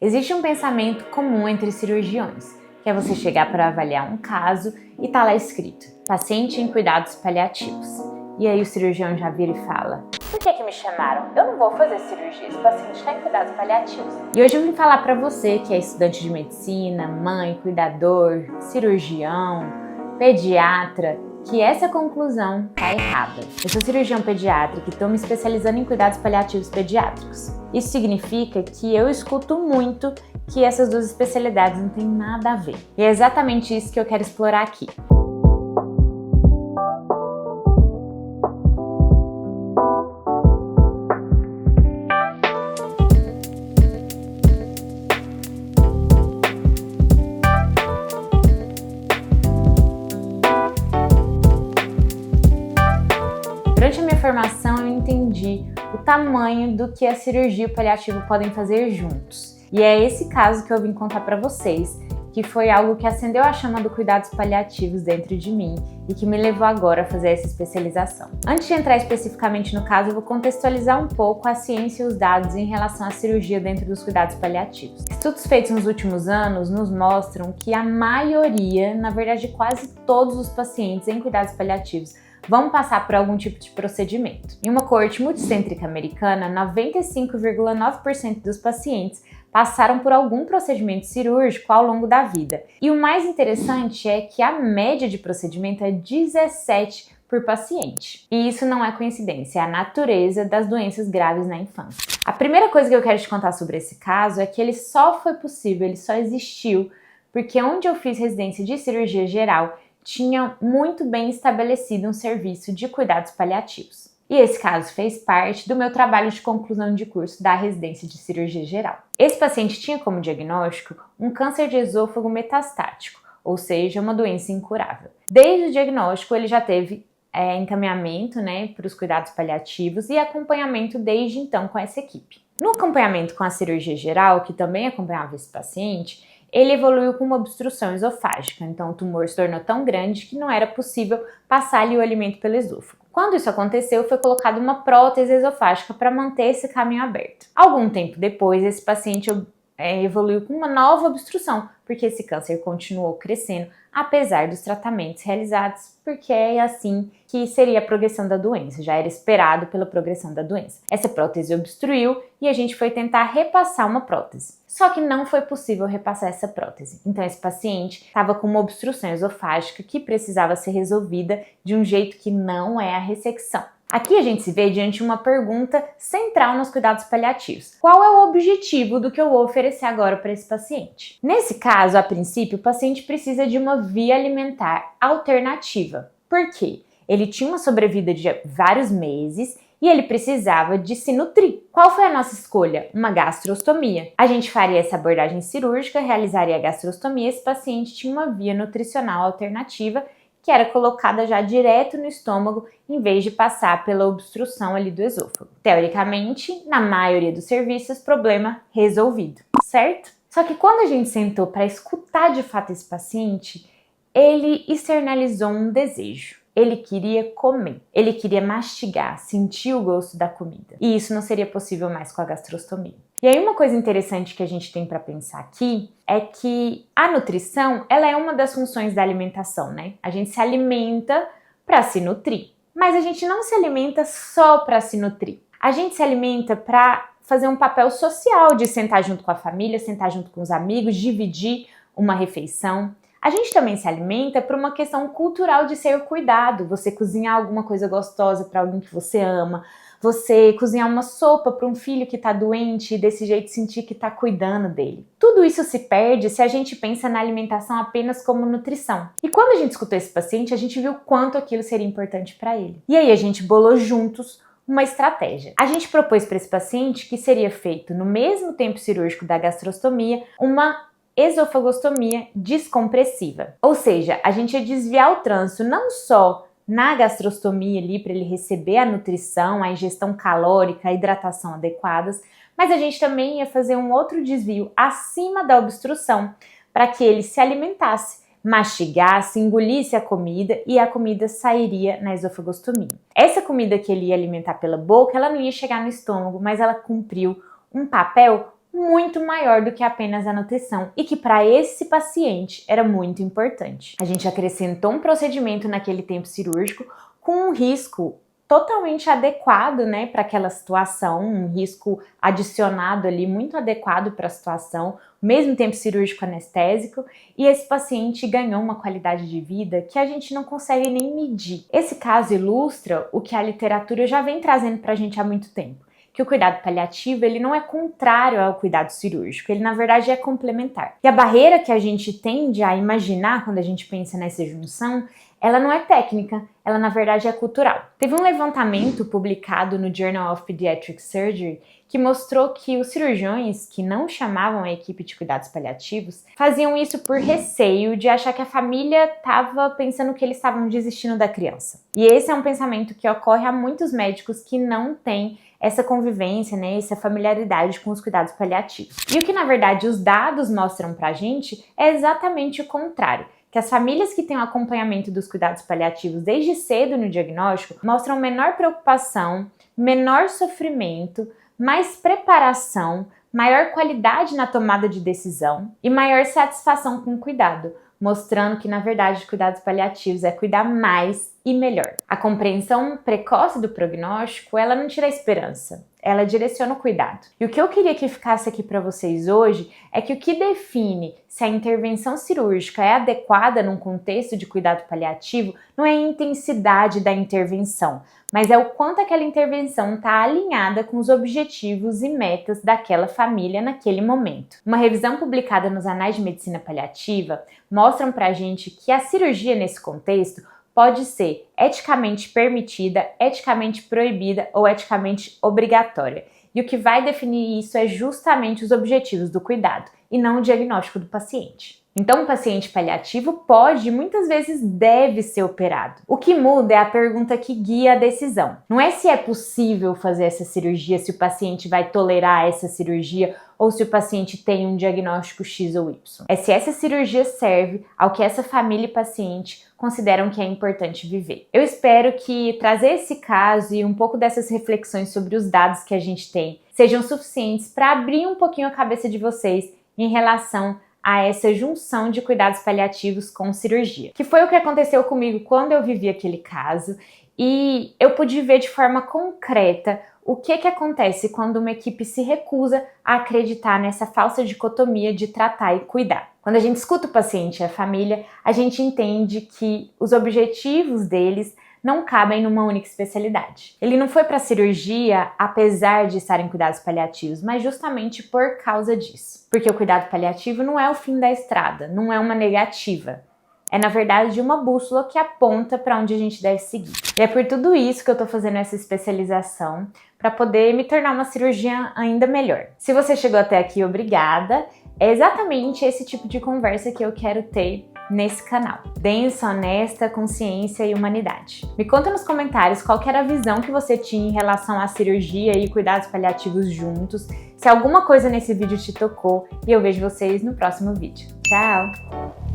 Existe um pensamento comum entre cirurgiões, que é você chegar para avaliar um caso e tá lá escrito: paciente em cuidados paliativos. E aí o cirurgião já vira e fala: por que me chamaram? Eu não vou fazer cirurgia, esse paciente está em cuidados paliativos. E hoje eu vim falar para você que é estudante de medicina, mãe, cuidador, cirurgião, pediatra, que essa conclusão tá errada. Eu sou cirurgião pediátrico e estou me especializando em cuidados paliativos pediátricos. Isso significa que eu escuto muito que essas duas especialidades não têm nada a ver. E é exatamente isso que eu quero explorar aqui. Durante a minha formação eu entendi o tamanho do que a cirurgia e o paliativo podem fazer juntos. E é esse caso que eu vim contar para vocês, que foi algo que acendeu a chama do cuidados paliativos dentro de mim e que me levou agora a fazer essa especialização. Antes de entrar especificamente no caso, eu vou contextualizar um pouco a ciência e os dados em relação à cirurgia dentro dos cuidados paliativos. Estudos feitos nos últimos anos nos mostram que a maioria, na verdade quase todos os pacientes em cuidados paliativos vão passar por algum tipo de procedimento. Em uma coorte multicêntrica americana, 95,9% dos pacientes passaram por algum procedimento cirúrgico ao longo da vida. E o mais interessante é que a média de procedimento é 17 por paciente. E isso não é coincidência, é a natureza das doenças graves na infância. A primeira coisa que eu quero te contar sobre esse caso é que ele só foi possível, ele só existiu porque onde eu fiz residência de cirurgia geral, tinha muito bem estabelecido um serviço de cuidados paliativos. E esse caso fez parte do meu trabalho de conclusão de curso da residência de cirurgia geral. Esse paciente tinha como diagnóstico um câncer de esôfago metastático, ou seja, uma doença incurável. Desde o diagnóstico ele já teve encaminhamento para os cuidados paliativos e acompanhamento desde então com essa equipe. No acompanhamento com a cirurgia geral, que também acompanhava esse paciente, ele evoluiu com uma obstrução esofágica, então o tumor se tornou tão grande que não era possível passar-lhe o alimento pelo esôfago. Quando isso aconteceu, foi colocada uma prótese esofágica para manter esse caminho aberto. Algum tempo depois, esse paciente evoluiu com uma nova obstrução, porque esse câncer continuou crescendo, apesar dos tratamentos realizados, porque é assim que seria a progressão da doença, já era esperado pela progressão da doença. Essa prótese obstruiu e a gente foi tentar repassar uma prótese. Só que não foi possível repassar essa prótese. Então esse paciente estava com uma obstrução esofágica que precisava ser resolvida de um jeito que não é a ressecção. Aqui a gente se vê diante de uma pergunta central nos cuidados paliativos. Qual é o objetivo do que eu vou oferecer agora para esse paciente? Nesse caso, a princípio, o paciente precisa de uma via alimentar alternativa. Por quê? Ele tinha uma sobrevida de vários meses e ele precisava de se nutrir. Qual foi a nossa escolha? Uma gastrostomia. A gente faria essa abordagem cirúrgica, realizaria a gastrostomia, esse paciente tinha uma via nutricional alternativa que era colocada já direto no estômago, em vez de passar pela obstrução ali do esôfago. Teoricamente, na maioria dos serviços, problema resolvido, certo? Só que quando a gente sentou para escutar de fato esse paciente, ele externalizou um desejo. Ele queria comer, ele queria mastigar, sentir o gosto da comida. E isso não seria possível mais com a gastrostomia. E aí uma coisa interessante que a gente tem para pensar aqui é que a nutrição, ela é uma das funções da alimentação, né? A gente se alimenta para se nutrir, mas a gente não se alimenta só para se nutrir. A gente se alimenta para fazer um papel social de sentar junto com a família, sentar junto com os amigos, dividir uma refeição. A gente também se alimenta por uma questão cultural de ser cuidado. Você cozinhar alguma coisa gostosa para alguém que você ama, você cozinhar uma sopa para um filho que está doente e desse jeito sentir que está cuidando dele. Tudo isso se perde se a gente pensa na alimentação apenas como nutrição. E quando a gente escutou esse paciente, a gente viu quanto aquilo seria importante para ele. E aí a gente bolou juntos uma estratégia. A gente propôs para esse paciente que seria feito no mesmo tempo cirúrgico da gastrostomia uma esofagostomia descompressiva. Ou seja, a gente ia desviar o trânsito não só na gastrostomia ali para ele receber a nutrição, a ingestão calórica, a hidratação adequadas, mas a gente também ia fazer um outro desvio acima da obstrução para que ele se alimentasse, mastigasse, engolisse a comida e a comida sairia na esofagostomia. Essa comida que ele ia alimentar pela boca, ela não ia chegar no estômago, mas ela cumpriu um papel muito maior do que apenas a nutrição e que para esse paciente era muito importante. A gente acrescentou um procedimento naquele tempo cirúrgico com um risco totalmente adequado, né, para aquela situação, um risco adicionado ali muito adequado para a situação, mesmo tempo cirúrgico anestésico, e esse paciente ganhou uma qualidade de vida que a gente não consegue nem medir. Esse caso ilustra o que a literatura já vem trazendo para a gente há muito tempo, que o cuidado paliativo ele não é contrário ao cuidado cirúrgico, ele na verdade é complementar. E a barreira que a gente tende a imaginar quando a gente pensa nessa junção, ela não é técnica, ela na verdade é cultural. Teve um levantamento publicado no Journal of Pediatric Surgery que mostrou que os cirurgiões que não chamavam a equipe de cuidados paliativos faziam isso por receio de achar que a família estava pensando que eles estavam desistindo da criança. E esse é um pensamento que ocorre a muitos médicos que não têm essa convivência, né, essa familiaridade com os cuidados paliativos. E o que na verdade os dados mostram pra gente é exatamente o contrário. Que as famílias que têm o acompanhamento dos cuidados paliativos desde cedo no diagnóstico mostram menor preocupação, menor sofrimento, mais preparação, maior qualidade na tomada de decisão e maior satisfação com o cuidado, mostrando que na verdade cuidados paliativos é cuidar mais e melhor. A compreensão precoce do prognóstico, ela não tira a esperança, ela direciona o cuidado. E o que eu queria que ficasse aqui para vocês hoje é que o que define se a intervenção cirúrgica é adequada num contexto de cuidado paliativo não é a intensidade da intervenção, mas é o quanto aquela intervenção está alinhada com os objetivos e metas daquela família naquele momento. Uma revisão publicada nos Anais de Medicina Paliativa mostra pra gente que a cirurgia nesse contexto pode ser eticamente permitida, eticamente proibida ou eticamente obrigatória. E o que vai definir isso é justamente os objetivos do cuidado e não o diagnóstico do paciente. Então, o paciente paliativo pode e muitas vezes deve ser operado. O que muda é a pergunta que guia a decisão. Não é se é possível fazer essa cirurgia, se o paciente vai tolerar essa cirurgia ou se o paciente tem um diagnóstico X ou Y. É se essa cirurgia serve ao que essa família e paciente consideram que é importante viver. Eu espero que trazer esse caso e um pouco dessas reflexões sobre os dados que a gente tem sejam suficientes para abrir um pouquinho a cabeça de vocês em relação a essa junção de cuidados paliativos com cirurgia. Que foi o que aconteceu comigo quando eu vivi aquele caso e eu pude ver de forma concreta o que acontece quando uma equipe se recusa a acreditar nessa falsa dicotomia de tratar e cuidar. Quando a gente escuta o paciente e a família, a gente entende que os objetivos deles não cabem numa única especialidade. Ele não foi para a cirurgia apesar de estar em cuidados paliativos, mas justamente por causa disso. Porque o cuidado paliativo não é o fim da estrada, não é uma negativa. É, na verdade, uma bússola que aponta para onde a gente deve seguir. E é por tudo isso que eu tô fazendo essa especialização, para poder me tornar uma cirurgiã ainda melhor. Se você chegou até aqui, obrigada. É exatamente esse tipo de conversa que eu quero ter nesse canal. Densa, honesta, consciência e humanidade. Me conta nos comentários qual que era a visão que você tinha em relação à cirurgia e cuidados paliativos juntos, se alguma coisa nesse vídeo te tocou, e eu vejo vocês no próximo vídeo. Tchau!